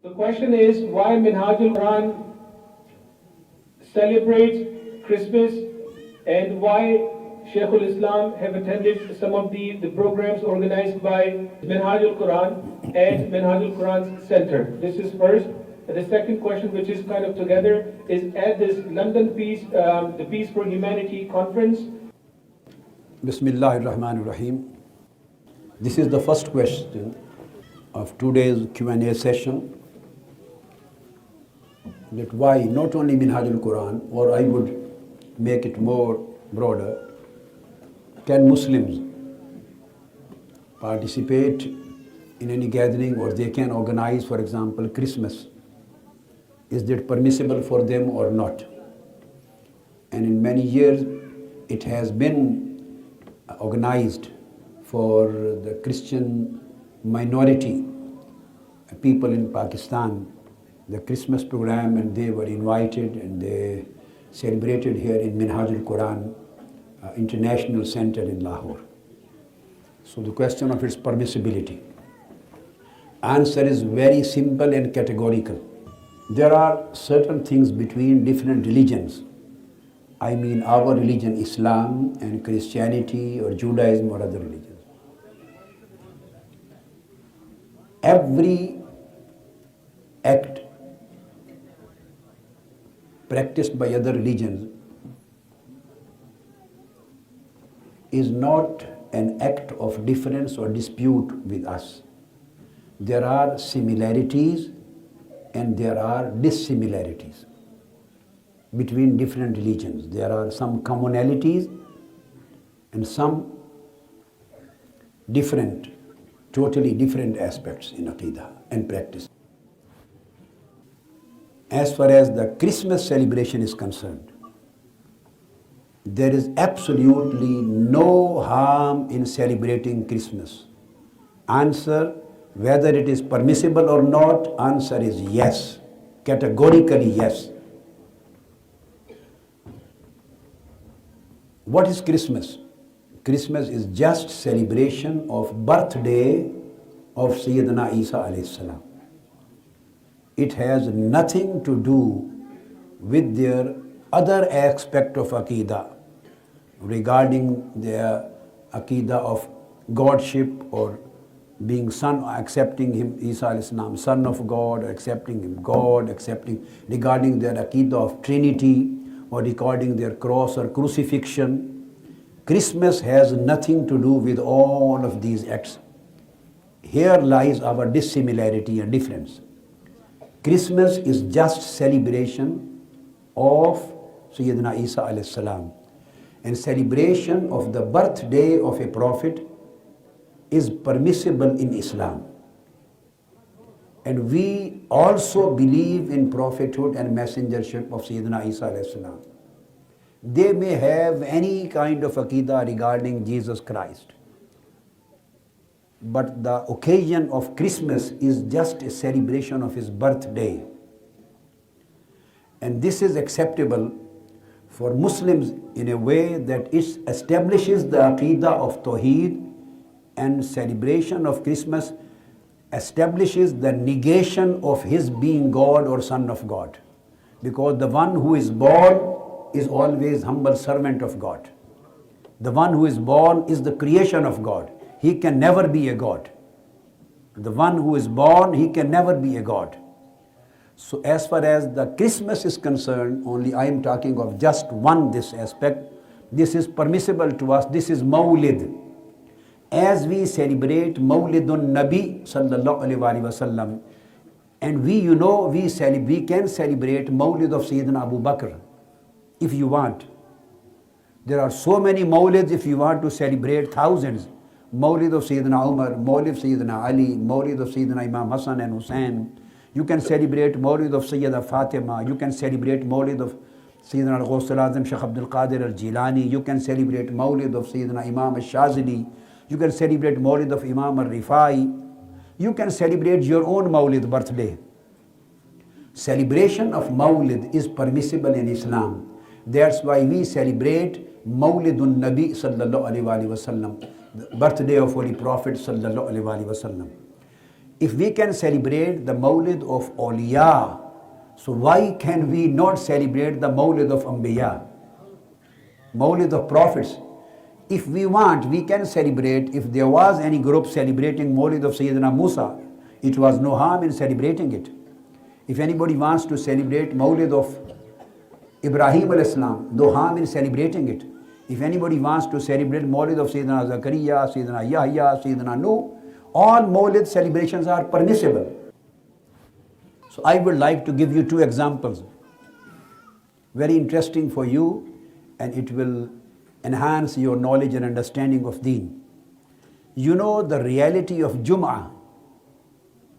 The question is why Minhaj celebrates Christmas and why Shaykh-ul-Islam have attended some of the programs organized by Minhaj and Minhaj Center. This is first. And the second question, which is kind of together, is at this London the Peace for Humanity conference. Bismillahir-Rahmanir-Rahim. This is the first question of today's Q&A session. That why not only Minhaj, or I would make it more broader, can Muslims participate in any gathering, or they can organize, for example, Christmas? Is that permissible for them or not? And in many years it has been organized for the Christian minority people in Pakistan, the Christmas program, and they were invited and they celebrated here in Minhaj International Center in Lahore. So the question of its permissibility. Answer is very simple and categorical. There are certain things between different religions. I mean our religion, Islam, and Christianity or Judaism or other religions. Every act practiced by other religions is not an act of difference or dispute with us. There are similarities and there are dissimilarities between different religions. There are some commonalities and some different, totally different aspects in Aqidah and practice. As far as the Christmas celebration is concerned, there is absolutely no harm in celebrating Christmas. Answer, whether it is permissible or not, answer is yes, categorically yes. What is Christmas? Christmas is just celebration of birthday of Sayyidina Isa alayhi salam. It has nothing to do with their other aspect of Aqidah regarding their Aqidah of Godship or being son, accepting him, Isa alayhi salam, son of God, or accepting him God, regarding their Aqidah of Trinity, or regarding their cross or crucifixion. Christmas has nothing to do with all of these acts. Here lies our dissimilarity and difference. Christmas is just celebration of Sayyidina Isa alayhi salam, and celebration of the birthday of a prophet is permissible in Islam. And we also believe in prophethood and messengership of Sayyidina Isa alayhi salam. They may have any kind of Aqidah regarding Jesus Christ, but the occasion of Christmas is just a celebration of his birthday. And this is acceptable for Muslims in a way that it establishes the Aqidah of Tawheed, and celebration of Christmas establishes the negation of his being God or son of God. Because the one who is born is always humble servant of God. The one who is born is the creation of God. He can never be a God. The one who is born, he can never be a God. So as far as the Christmas is concerned, only I am talking of just this aspect. This is permissible to us. This is Mawlid. As we celebrate Mawlidun Nabi sallallahu alaihi wasallam, and we can celebrate Mawlid of Sayyidina Abu Bakr if you want. There are so many Mawlids if you want to celebrate thousands. Mawlid of Sayyidina Umar, Mawlid of Sayyidina Ali, Mawlid of Sayyidina Imam Hassan and Hussain. You can celebrate Mawlid of Sayyida Fatima. You can celebrate Mawlid of Sayyidina al-Ghawth-ul-Azam Shaykh Abdul Qadir al-Jilani. You can celebrate Mawlid of Sayyidina Imam al-Shazili. You can celebrate Mawlid of Imam al-Rifai. You can celebrate your own Mawlid birthday. Celebration of Mawlid is permissible in Islam. That's why we celebrate Mawlidun Nabi sallallahu alaihi wasallam, the birthday of Holy Prophet sallallahu alaihi wasallam. If we can celebrate the Mawlid of Awliya, so why can we not celebrate the Mawlid of Anbiya? Mawlid of prophets. If we want, we can celebrate. If there was any group celebrating Mawlid of Sayyidina Musa, it was no harm in celebrating it. If anybody wants to celebrate Mawlid of Ibrahim al-Islam, no harm in celebrating it. If anybody wants to celebrate Mawlid of Sayyidina Zakariya, Sayyidina Yahya, Sayyidina Nuh, all Mawlid celebrations are permissible. So I would like to give you two examples. Very interesting for you, and it will enhance your knowledge and understanding of Deen. You know the reality of Jum'ah.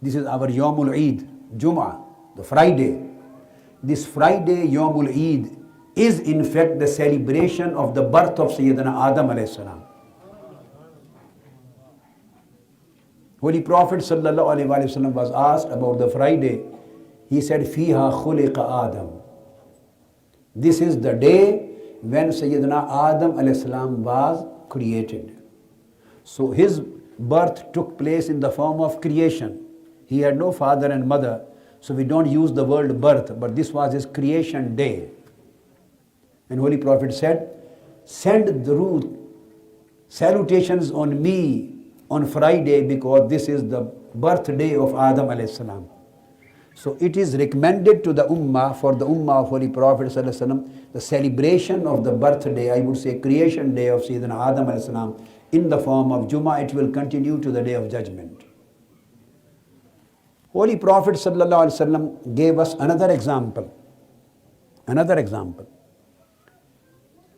This is our Yawmul Eid, Jum'ah, the Friday. This Friday, Yawmul Eid, is in fact the celebration of the birth of Sayyidina Adam alayhi salam. Holy Prophet sallallahu alaihi wasallam was asked about the Friday. He said, "Fiha khuliqa Adam." This is the day when Sayyidina Adam alayhi salam was created. So his birth took place in the form of creation. He had no father and mother, so we don't use the word birth, but this was his creation day. And Holy Prophet said, "Send durood, salutations on me on Friday, because this is the birthday of Adam alayhi salam." So it is recommended to the Ummah, for the Ummah of Holy Prophet sallallahu alaihi wasallam, the celebration of the birthday, I would say creation day of Sayyidina Adam alayhi salam, in the form of Jummah. It will continue to the day of judgment. Holy Prophet sallallahu alaihi wasallam gave us another example. Another example.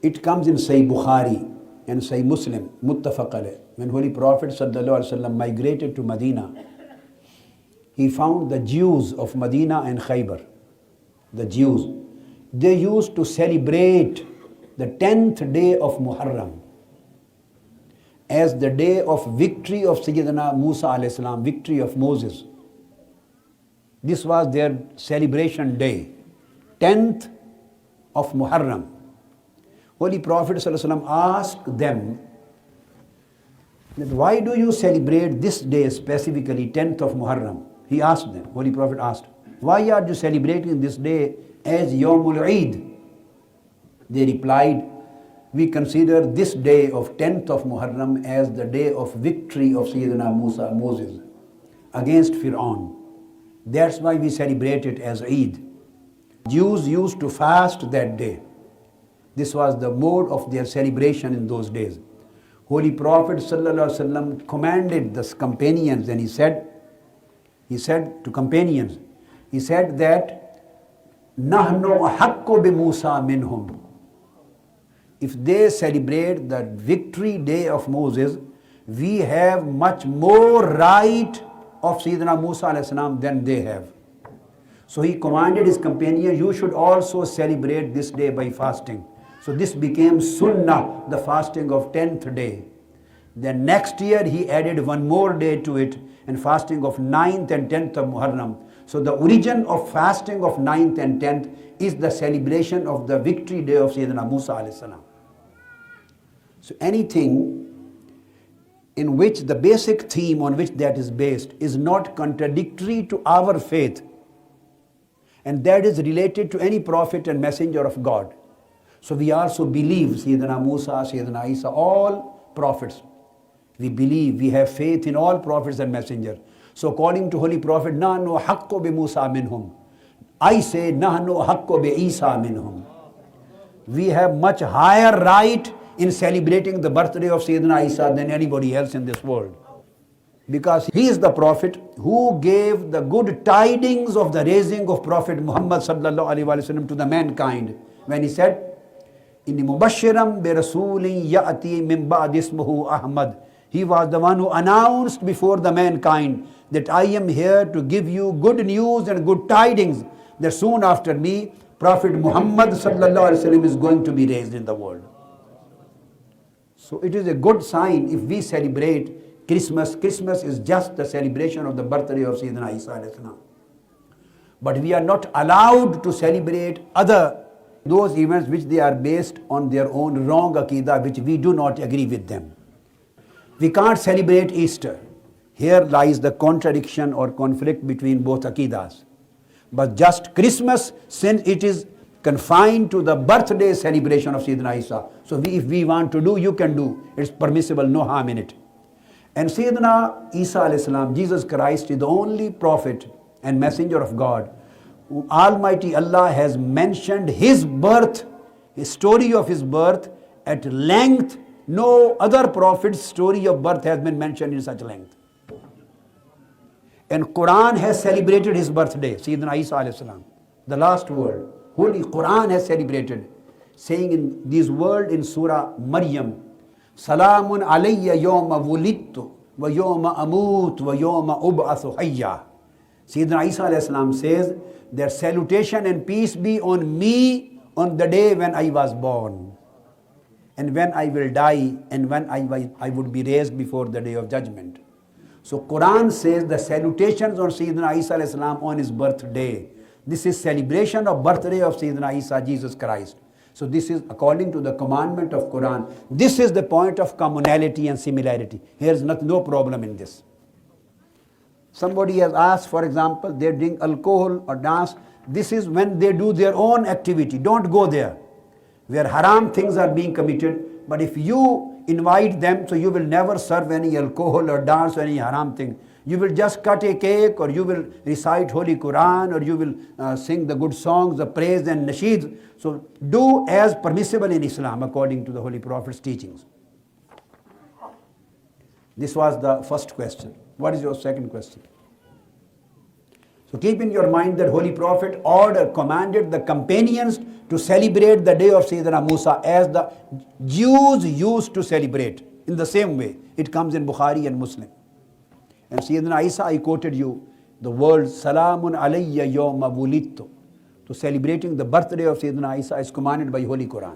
It comes in Sahih Bukhari and Sahih Muslim, muttafaq alayh. When Holy Prophet sallallahu alaihi wasallam migrated to Medina, he found the Jews of Medina and Khaybar, the Jews, they used to celebrate the 10th day of Muharram as the day of victory of Sayyidina Musa alayhi salam, victory of Moses. This was their celebration day, 10th of Muharram. Holy Prophet ﷺ asked them that, why do you celebrate this day specifically, 10th of Muharram? He asked them, Holy Prophet asked, why are you celebrating this day as Yawmul Eid? They replied, we consider this day of 10th of Muharram as the day of victory of Sayyidina Moses against Fir'aun. That's why we celebrate it as Eid. Jews used to fast that day. This was the mode of their celebration in those days. Holy Prophet ﷺ commanded the companions, and he said to companions, he said that, "Nahnu ahaqqu bi Musa minhum." If they celebrate the victory day of Moses, we have much more right of Sayyidina Musa alayhi salam than they have. So he commanded his companions, you should also celebrate this day by fasting. So this became Sunnah, the fasting of 10th day. Then next year he added one more day to it, and fasting of 9th and 10th of Muharram. So the origin of fasting of 9th and 10th is the celebration of the victory day of Sayyidina Musa alayhi salam. So anything in which the basic theme on which that is based is not contradictory to our faith, and that is related to any prophet and messenger of God. So we also believe Sayyidina Musa, Sayyidina Isa, all prophets. We believe, we have faith in all prophets and messengers. So according to Holy Prophet, nahnu ahaqqu bi Musa minhum. I say, nahnu ahaqqu bi Isa minhum. We have much higher right in celebrating the birthday of Sayyidina Isa than anybody else in this world. Because he is the prophet who gave the good tidings of the raising of Prophet Muhammad sallallahu alaihi wasallam to the mankind, when he said, "Inni mubashiram bi rasulin ya'ti min ba'd ismuhu Ahmad." He was the one who announced before the mankind that I am here to give you good news and good tidings that soon after me, Prophet Muhammad sallallahu alaihi wasallam is going to be raised in the world. So it is a good sign if we celebrate Christmas. Christmas is just the celebration of the birthday of Sayyidina Isa alayhi salam. But we are not allowed to celebrate those events which they are based on their own wrong aqidah, which we do not agree with them. We can't celebrate Easter. Here lies the contradiction or conflict between both Aqidas. But just Christmas, since it is confined to the birthday celebration of Sayyidina Isa, so if we want to do, you can do. It's permissible, no harm in it. And Sayyidina Isa al-Islam, Jesus Christ, is the only prophet and messenger of God. Almighty Allah has mentioned his birth, his story of his birth at length. No other prophet's story of birth has been mentioned in such length. And Quran has celebrated his birthday, Sayyidina Isa al-Islam, the last word. Holy Quran has celebrated, saying in these words in Surah Maryam, Salamun alayya yawma wulidtu wa yawma amut wa yawma ub'athu hayya. Sayyidina Isa al-Islam says, their salutation and peace be on me on the day when I was born, and when I will die, and when I would be raised before the day of judgment. So Quran says the salutations on Sayyidina Isa al-Islam on his birthday. This is celebration of birthday of Sayyidina Isa, Jesus Christ. So this is according to the commandment of Quran. This is the point of commonality and similarity. Here is no problem in this. Somebody has asked, for example, they drink alcohol or dance. This is when they do their own activity. Don't go there, where haram things are being committed. But if you invite them, so you will never serve any alcohol or dance or any haram thing. You will just cut a cake, or you will recite Holy Quran, or you will sing the good songs, the praise and nasheed. So do as permissible in Islam according to the Holy Prophet's teachings. This was the first question. What is your second question? So keep in your mind that Holy Prophet commanded the companions to celebrate the day of Sayyidina Musa as the Jews used to celebrate. In the same way, it comes in Bukhari and Muslim. And Sayyidina Isa, I quoted you the words Salamun alayya yawma wulidtu. So celebrating the birthday of Sayyidina Isa is commanded by Holy Quran.